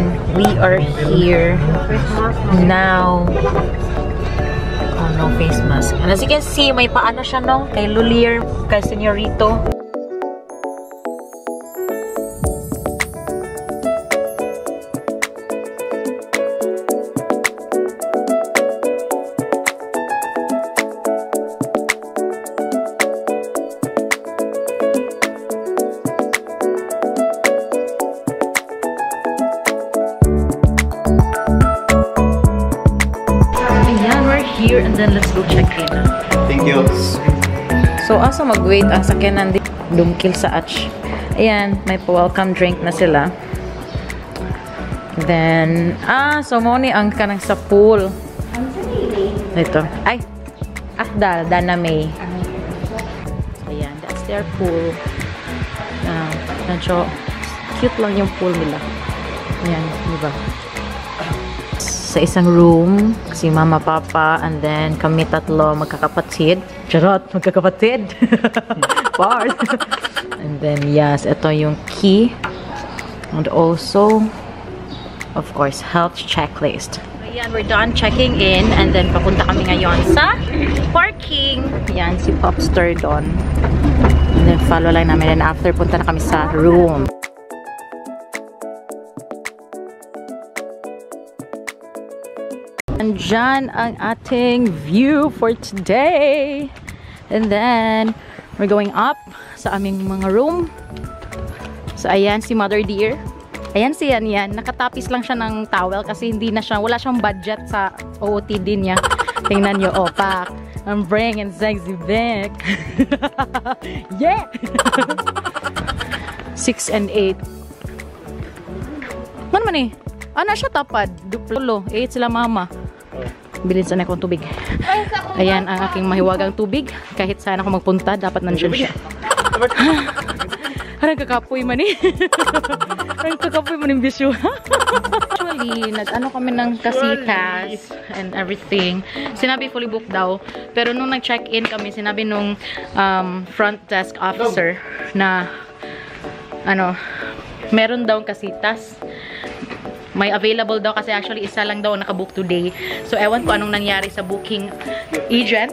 then we are here now. Oh no, face mask. And as you can see, may paano siya no? Kay Lulier, kay Senyorito. Here and then let's go check in. Thank you. So asa mag-wait ang sakyanan dumkil sa Atch. Ayan, may welcome drink na sila. Then so mo ni ang kanang sa pool. Ito. Ay. Dana May. Ayan, that's their pool. Medyo cute lang yung pool nila. Ayan, di ba? Sa isang room, si mama, papa, and then kami tatlo magkakapatid. Charot, magkakapatid. Part. And then, yes, ito yung key. And also, of course, health checklist. Ayan, we're done checking in. And then, papunta kami ngayon sa parking. Ayan, si Popstar doon. And then, follow lang namin. And after, punta na kami sa room. And dyan ang ating view for today. And then, we're going up sa aming mga room. So, ayan si Mother Dear. Ayan si yan. Nakatapis lang siya ng towel kasi wala siyang budget sa OOTD niya. Tingnan nyo, pak. I'm bringing sexy back. Yeah! 6 and 8. Man man eh? Ano siya tapad? Duplo. 8 sila mama. Bilhin sana akong tubig. Ayan ang aking mahiwagang tubig. Kahit saan ako magpunta, dapat nandiyan siya. Parang kakapoy man eh. Parang kakapoy man yung bisyo. Actually, nag-ano kami ng kasitas and everything. Sinabi fully booked daw. Pero nung nag-check-in kami, sinabi nung front desk officer na meron daw kasitas. May available daw kasi actually isa lang daw nakabook today. So, ewan ko anong nangyari sa booking agent.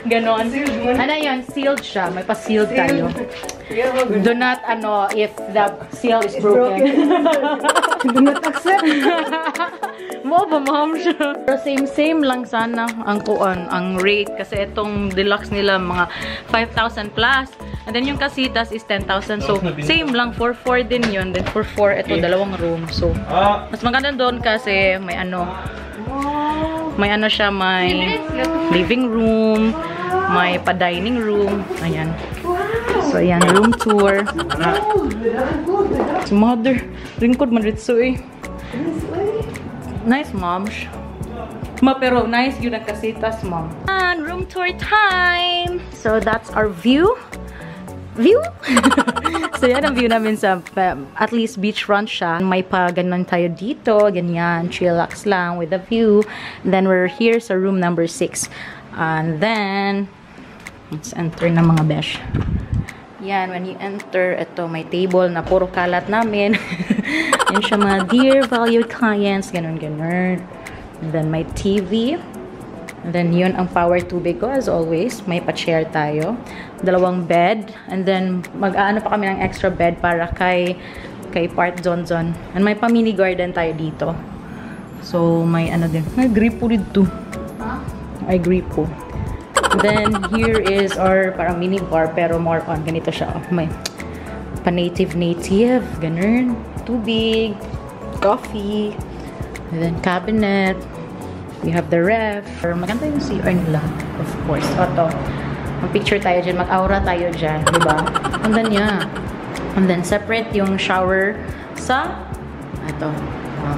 Ganon. Ano yan? Sealed siya. May pa-sealed tayo. Do not, if the seal is broken. Do not accept. Mo ba, ma'am siya? Pero same lang sana ang rate. Kasi itong deluxe nila, mga 5,000 plus. And then yung kasitas is 10,000. So, same lang. 4,400 din yun. Then, 4,400 ito, dalawang room. So, mas maganda doon kasi may siya, may living room, may pa-dining room. Ayan. So, ayan, room tour. Si Mother, ringkod madritso eh. Nice, mom. Pero nice yun ang kasitas, mom. And room tour time! So, that's our view. So, yan ang view namin sa, at least beachfront siya. May pa ganun tayo dito, ganyan, chillax lang with a view. And then, we're here sa room number 6. And then, let's enter na mga besh. Yan, when you enter, ito, may table na puro kalat namin. Yan siya mga dear valued clients, ganun. And then, may TV. And then, yun ang power tubig ko, as always. May pa-chair tayo. 2 bed. And then, mag-aano pa kami ng extra bed para kay Part Zonzon. And may pa-mini garden tayo dito. So, may din. May gripo dito. May gripo. Then, here is our parang mini bar, pero more on. Ganito siya. May pa-native. Ganun. Tubig. Coffee. And then, cabinet. We have the ref. Maganda yung CR nila, of course. Ito. Mag-picture tayo dyan. Mag-aura tayo dyan. Diba? And then, yeah. And then, separate yung shower sa ito.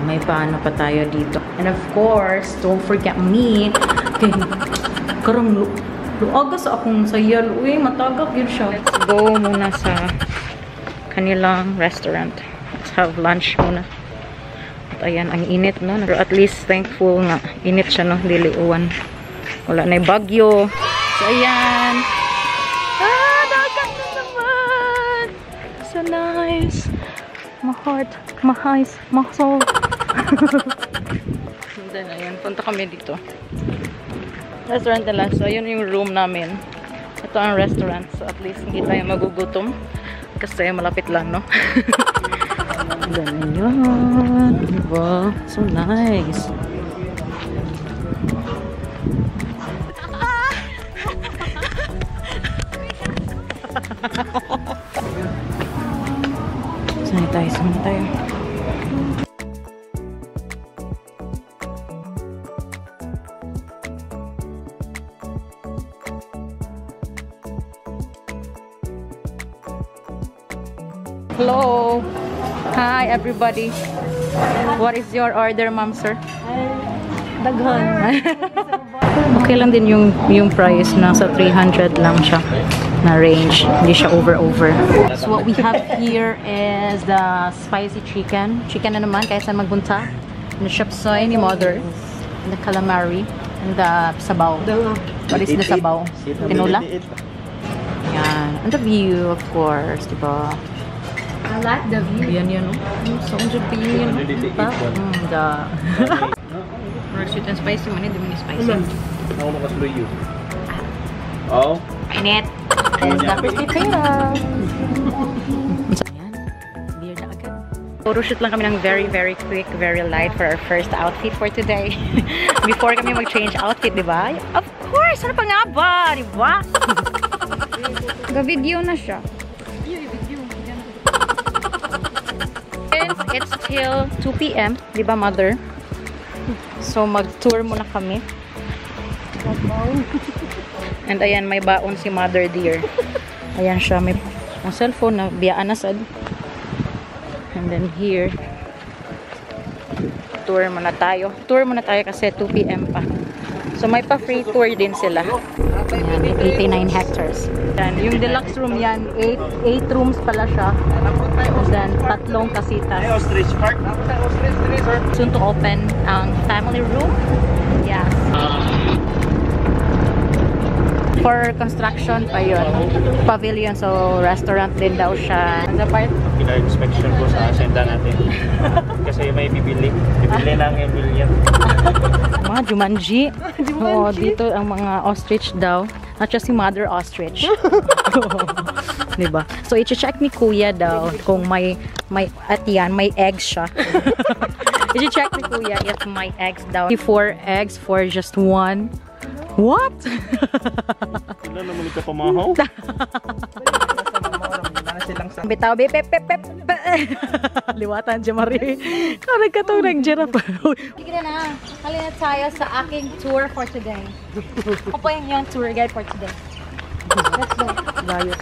May paano pa tayo dito. And of course, don't forget me. Okay. Karang luagas akong sayal. Uy, matagap yun siya. Let's go muna sa kanilang restaurant. Let's have lunch muna. Ayan, ang init, no? Pero at least thankful nga. Init siya, no? Diliuan. Wala na yung bagyo. So, ayan. Dagat na naman! So nice. My heart. mahais, muscle. And then, ayun, punta kami dito. Restaurant nila. So, ayun yung room namin. Ito ang restaurant. So, at least hindi tayo magugutom. Kasi malapit lang, no? Ganyan. Diba? So nice. Sanay tayo. Hello. Hi everybody. What is your order, ma'am, sir? Daghan. Okay lang din yung price, nasa 300 lang siya na range. Hindi siya over. So what we have here is the spicy chicken. Chicken na naman kahit saan magbunta. And the chapsoy ni mother. And the calamari. And the sabaw. What is the sabaw? Tinola? Yan. And the view, of course, diba? I like the view. Yan, no? So, ang jupi yun. Diba? Sweet and spicy man, hindi mo ni spicy. Ako makasuloy yun. Oh. Init. Is the crispy pera. Ayan. Beer na agad. Photoshoot lang kami ng very, very quick, very light for our first outfit for today. Before kami mag-change outfit, diba? Of course! Ano pa nga ba? Diba? Ga-video na siya. It's till 2 p.m. Diba, mother? So, mag-tour muna kami. And ayan, may baon si mother dear. Ayan siya, may cellphone na biyaan na sad. And then here, tour muna tayo. Tour muna tayo kasi 2 p.m. pa. So, may pa-free tour din sila. Ayan, 89 hectares. Yan, yung deluxe room yan, 8 rooms pala siya. And then, 3 kasitas. Soon to open ang family room. Yes. For construction pa yun. Pavilion, so restaurant din daw siya. Ano part? Pina-inspection ko sa asenda natin. Kasi may bibili. Bibili ng Emilian. Mga Jumanji. Oo, dito ang mga ostrich daw. Not just si mother ostrich. Diba? So, i-check ni kuya daw kung may at yan, may eggs siya. I-check ni kuya if may eggs daw. 4 eggs for just 1. What? Wala naman ito pamahaw. Bitaw, pep. Liwatan dyan, Marie. Karag ka itong nag-giraffe. Sige na. Halina tayo sa aking tour for today. Ako po yung tour guide for today. Let's go. Bayot.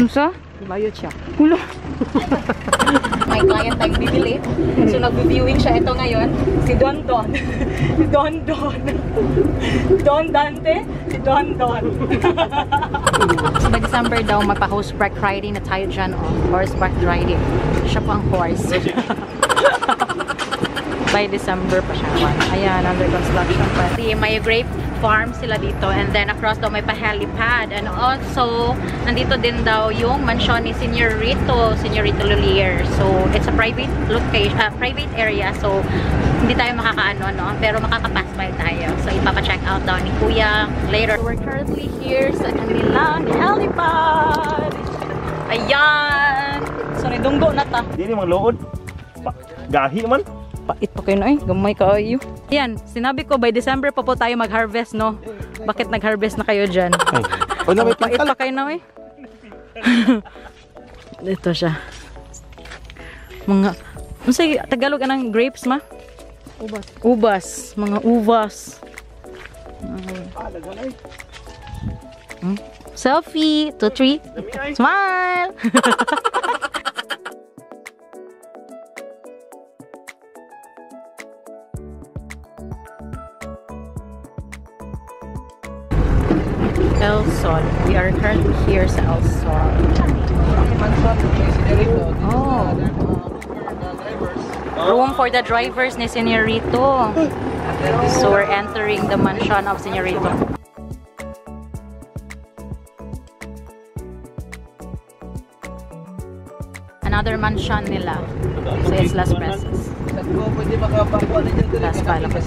Unsa? Bayot siya. Ulo. May client tayong bibili. So, nag-viewing siya ito ngayon. Si Don Don. Si Don Don. Don Dante. Si Don Don. So, by December daw, magpa-horseback riding na tayo dyan. Oh. Horseback riding. Siya po ang horse. By December pa siya. Ayan, under construction pa. May grape farm sila dito. And then, across daw may pa-helipad. And also, nandito din daw yung mansion ni Señorito Lulier. So, it's a private location, private area. So, hindi tayo makakaano, no? Pero makakapass by tayo. So, ipapa-check out daw ni Kuya later. So, we're currently here sa kanilang helipad. Ayan! So, nidunggo na ta. Hindi mga lood. Gahi man. Pait pa kayo na eh. Gamay kayo. Ayan, sinabi ko by December pa po tayo mag-harvest, no? Bakit nag-harvest na kayo dyan? O na may Pait pa kayo na eh. Ito siya. Mga, ano sa Tagalog anong grapes, ma? Ubas. Ubas. Mga uvas. Selfie. 2, 3. Smile! El Sol. We are currently here sa El Sol. Oh. Room for the drivers ni Señorito. So we're entering the mansion of Señorito. another mansion nila. So it's Las Presas. Las Presas.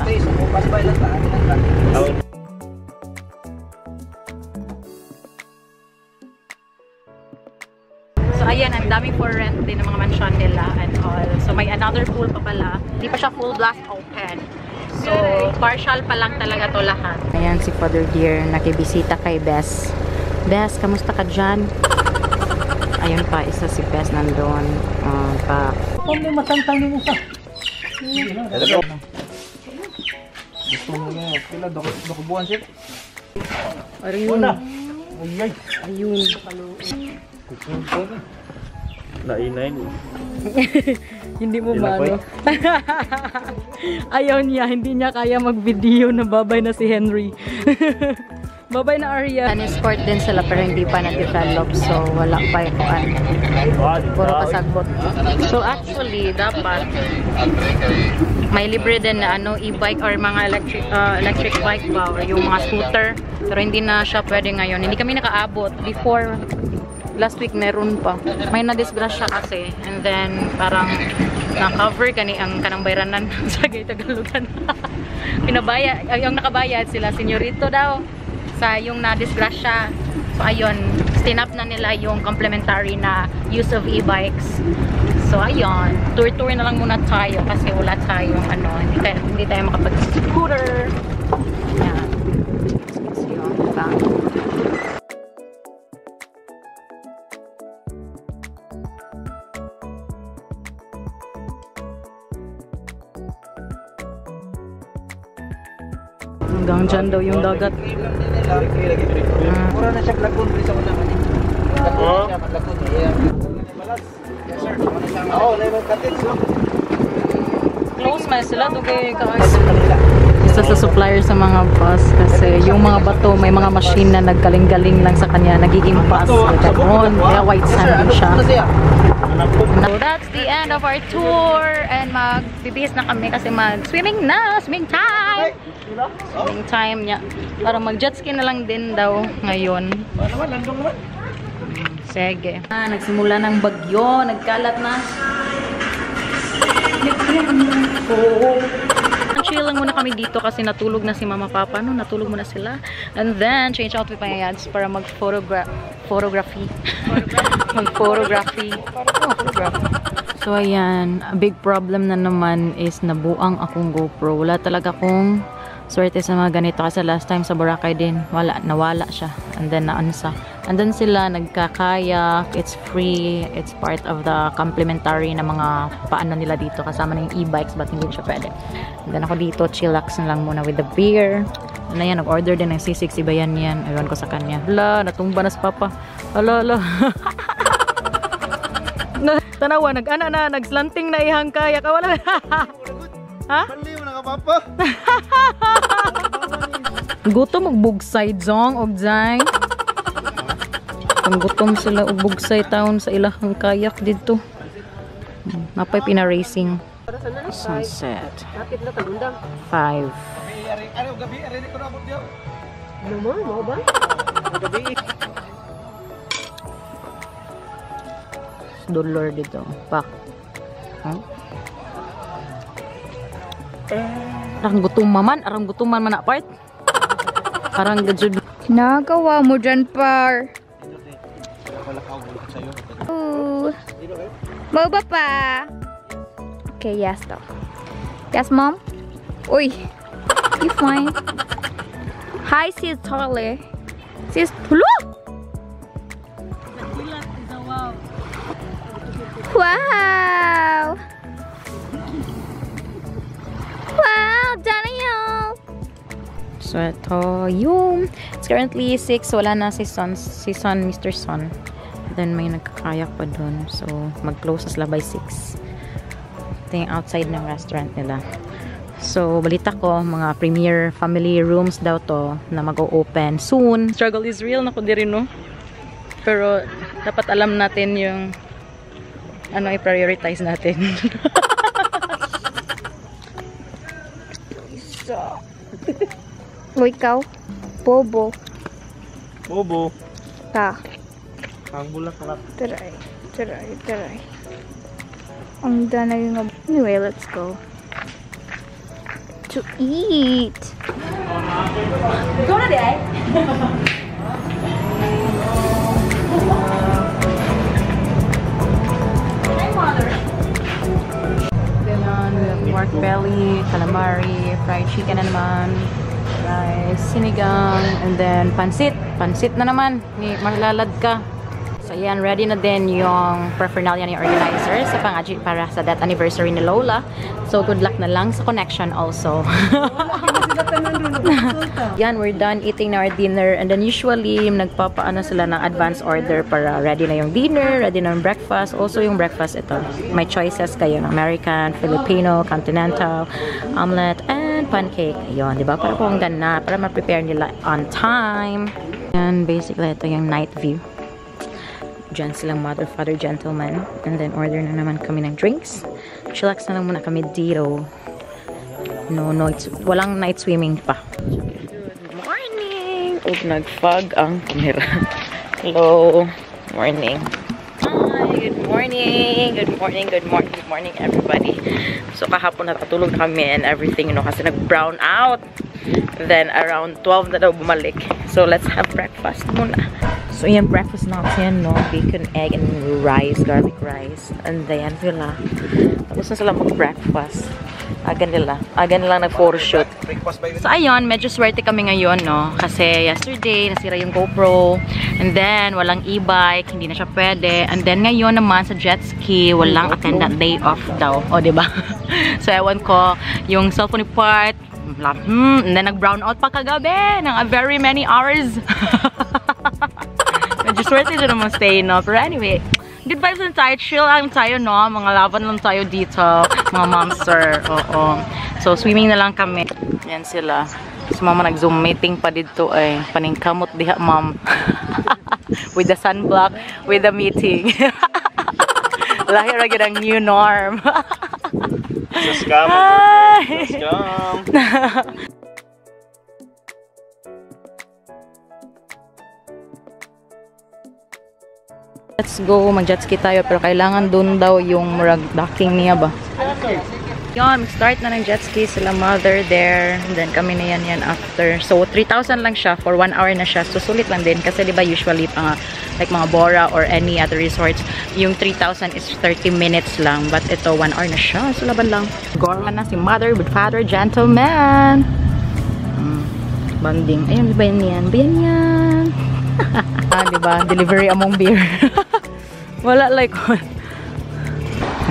So ayan, ang daming for rent din ng mga mansion nila and all. So may another pool pa pala. Hindi pa siya full blast open. So partial pa lang talaga to lahat. Ayan si Father Dear, nakibisita kay Bess. Bess, kamusta ka dyan? Ayun pa, isa si Bess nandun. Pa. Kung may matantang mo sa. Ayun. Ayun. Nainain. Hindi mo ba ano? Ayaw niya, hindi niya kaya mag-video na babay na si Henry. Babay na Arya. An-escort din sila pero hindi pa na-develop, so wala pa yung kuan. Puro pasagbot. So actually, dapat may libre din na ano, e-bike or mga electric bike ba or yung mga scooter. Pero hindi na siya pwede ngayon. Hindi kami nakaabot. Before, last week meron pa. May na-disgrasya kasi. And then, parang na-cover kani ang kanang bayranan sa Tagalugan. Pinabaya, yung nakabayad sila, senyorito daw. Sa yung na-disgrasya. So, ayun, stinap na nila yung complimentary na use of e-bikes. So, ayun, tour-tour na lang muna tayo kasi wala tayong ano, hindi tayo makapag-scooter. Ayan. So, yun, diba? Hanggang dyan daw yung dagat. Mura na siya lagun sa una man. Oh. Oo, level cottage no. Close man sila dugay kaayos. Isa sa supplier sa mga bus kasi yung mga bato may mga machine na naggaling-galing lang sa kanya, nagiging bus ganoon. Kaya white sand siya. So that's the end of our tour and magbibihis na kami kasi mag-swimming na, swimming time. Swimming time niya. Para mag-jet ski na lang din daw ngayon. Sige. Nagsimula ng bagyo, nagkalat na. Chill lang muna kami dito kasi natulog na si Mama Papa, no? Natulog muna sila. And then, change outfit pa yung yads para mag-photography. Mag-photography. So, ayan. A big problem na naman is nabuang akong GoPro. Wala talaga akong swerte sa mga ganito kasi last time sa Boracay din, nawala siya. And then, naansa. And then sila nagkakayak, it's free, it's part of the complimentary na mga paano nila dito kasama ng e-bikes but hindi siya pwede. And then ako dito, chillax na lang muna with the beer. Ano yan, nag-order din ng C6, iba yan. Aywan ko sa kanya. Hala, natumba na si Papa. Hala. Tanawa, nag-ana na, nag-slanting na ihang kayak. Wala. Ha? Mali mo na ka Papa. Gutom mag-bugsay, Zong, Ogzay. Ang gutom sila ubugsay taon sa ilahang kayak dito. Napay pina-racing. Sunset. 5. Ano gabi ari ko na abot yo. Mo ba? Gabi. Dollar dito. Pak. Huh? Arang gutuman man apart. Arang gajud. Nagawa mo dyan, par. Mau ba pa? Okay, yes, though. Yes, Mom? Uy, you fine? Hi, sis Charlie. Sis, hello? Wow! Wow, Daniel! So, ito yung... It's currently 6. Wala na si Son, Mr. Son. Then, may nagkakayak pa dun. So, mag-close na sila by 6. Ito yung outside ng restaurant nila. So, balita ko, mga premier family rooms daw to na mag-o-open soon. Struggle is real na ko din, no? Pero, dapat alam natin yung ano i-prioritize natin. O ikaw? Bobo. Bobo. Ta. Ang bulaklak. Taray. Ang dana yung... Anyway, let's go. To eat! Go na day. Ganon, we have pork belly, calamari, fried chicken na naman, rice, sinigang, and then pansit. Pansit na naman. Malalad ka. So, yan. Ready na din yung paraphernalia ni organizer sa pangaji para sa that anniversary ni Lola. So, good luck na lang sa connection also. Yan, we're done eating na our dinner. And then, usually, nagpapaano sila ng advance order para ready na yung dinner, ready na yung breakfast. Also, yung breakfast ito. May choices kayo ng American, Filipino, continental, omelette, and pancake. Ayun, di ba? Para po ang gana, para ma-prepare nila on time. And basically, ito yung night view. Diyan silang mother, father, gentleman. And then, order na naman kami ng drinks. Chillax na lang muna kami dito. Walang night swimming pa. Good morning! Nag-fog ang camera. Hello! Morning. Hi! Good morning! Good morning, good morning, good morning everybody. So, kahapon natutulog na kami and everything, kasi nag-brown out. Then, around 12 na daw bumalik. So, let's have breakfast muna. So, yan breakfast natin, no? Bacon, egg, and rice, garlic rice. And then, sila. Tapos na sila mag-breakfast. Aga nila nag-photoshoot. So, ayun, medyo swerte kami ngayon, no? Kasi yesterday, nasira yung GoPro. And then, walang e-bike, hindi na siya pwede. And then, ngayon naman sa jet ski, walang attendant day off daw. O, diba? So, ewan ko, yung cellphone ni Part, and then, nag-brown out pa kagabi ng very many hours. Medyo swerte siya naman stay, no? Pero anyway, good vibes lang tayo. Chill lang tayo, no? Mga laban lang tayo dito. Mga monster. Oo. So, swimming na lang kami. Yan sila. Si mama nag-zoom meeting pa dito ay paningkamot diha, ma'am. With the sunblock, with the meeting. Lahir lagi ng new norm. Scam. Scam. Let's go, mag-jet ski tayo pero kailangan dun daw yung murag docking niya ba. Yun, mag-start na ng jet ski sila mother there. And then kami na yan after. So 3,000 lang siya for 1 hour na siya. So sulit lang din kasi diba usually like mga Bora or any other resorts, yung 3,000 is 30 minutes lang. But ito 1 hour na siya. So laban lang. Gora na si mother with father, gentleman. Banding. Ayun, diba yan? Bayan yan. Diba? Delivery among beer. Wala like one.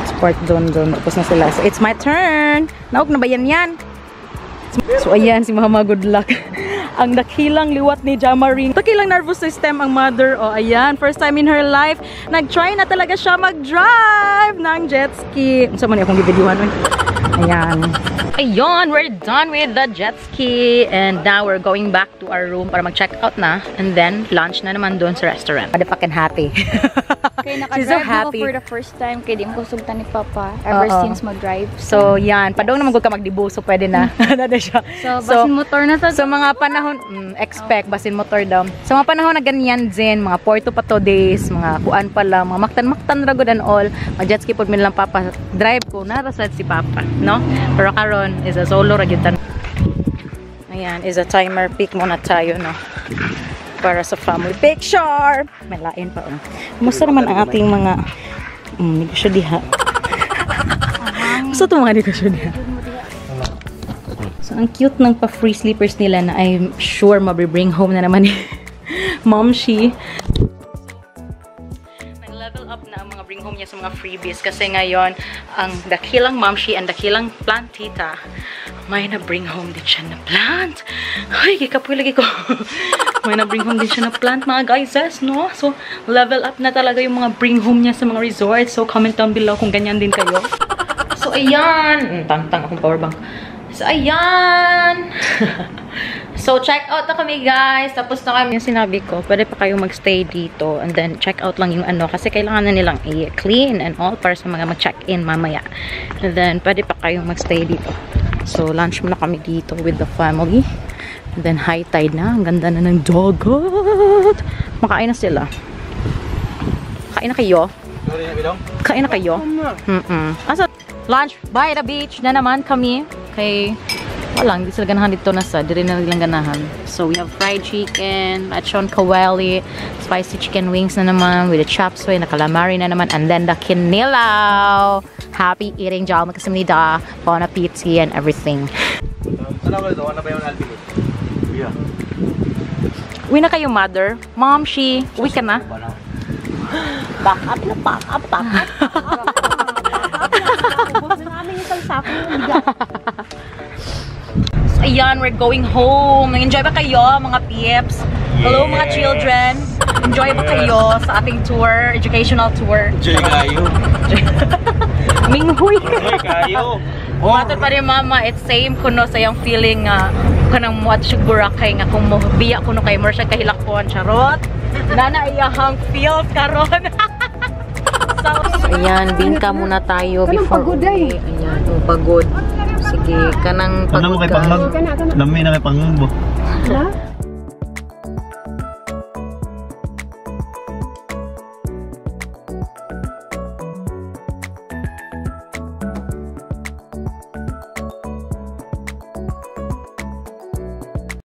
It's part doon. Tapos na sila. So, it's my turn. Naog na ba yan? So, ayan si mama. Good luck. Ang dakilang liwat ni Jamaring. Dakilang nervous system ang mother. O, ayan. First time in her life. Nag-try na talaga siya mag-drive ng jet ski. Saan mo niya akong givideohan? Ayan. Ayun, we're done with the jet ski and now we're going back to our room para mag-check out na and then lunch na naman doon sa restaurant. Pwede fucking happy. Kaya She's so naka-drive happy. ako for the first time kaya di mo kusugtan ni Papa ever since mag-drive. So, yan. Padong naman ka magdibo so pwede na. Nada siya. So, basin motor na to. So, mga panahon, expect, basin motor daw. So, mga panahon na ganyan din, mga 4 to 2 days, mga kuan pa lang, mga maktan-maktan ragod and all. Mag-jet ski po lang Papa. Drive ko, narasad si Papa, no? Pero karon is a solo ragitan. Ayan, is a timer pick muna tayo, no? Para sa family picture. May lain pa, oh. Kumusta naman ang ating mga negosyo diha? Kumusta itong mga negosyo diha? So, ang cute ng pa-free sleepers nila na I'm sure mabibring home na naman ni Momshi. Nag-level up na ang mga bring home niya sa mga freebies kasi ngayon, ang dakilang Momshi and dakilang plant tita, may na-bring home din siya na plant. Ay, kikapoy lagi ko. May na-bring home din siya na plant, mga guys, no? So, level up na talaga yung mga bring home niya sa mga resorts. So, comment down below kung ganyan din kayo. So, ayan. Tang-tang akong powerbank. So, ayan. So, check out na kami, guys. Tapos na kami yung sinabi ko. Pwede pa kayong magstay dito. And then, check out lang yung ano. Kasi kailangan na nilang i-clean and all para sa mga mag-check-in mamaya. And then, pwede pa kayong magstay dito. So, lunch muna kami dito with the family. And then, high tide na. Ang ganda na ng dagat. Makain na sila. Kain na kayo. Kain na kayo? Asa? Lunch by the beach na naman kami. Kay, walang, hindi sila ganahan dito na sa. Di rin na nilang ganahan. So, we have fried chicken, lechon kawali, spicy chicken wings na naman, with the chop suey, na calamari na naman, and then the kinilaw. Happy eating, Jal. Magkasamnida, bon appetit, and everything. Ano ba ito? Ano ba yung albili? Yeah. Uwi na kayo, mother. Mom, uwi ka na. Back up na, back up, back up. Ubus na namin yung salsako ng bigat. So, ayan, we're going home. Enjoy ba kayo, mga peeps? Hello, mga children. Enjoy ba kayo sa ating tour, educational tour? Enjoy kayo. Minghuy. Enjoy kayo. Matod pa rin, mama, it's same kuno sa yung feeling nga kanang muat sigura kay nga kung biya kuno kay more siya kahilakon, charot. Nana iyahang feel karon. So, ayan, bingka muna tayo before uwi. Ayan, pagod. Sige, kanang pagod ka. Lami na kay pangmbo.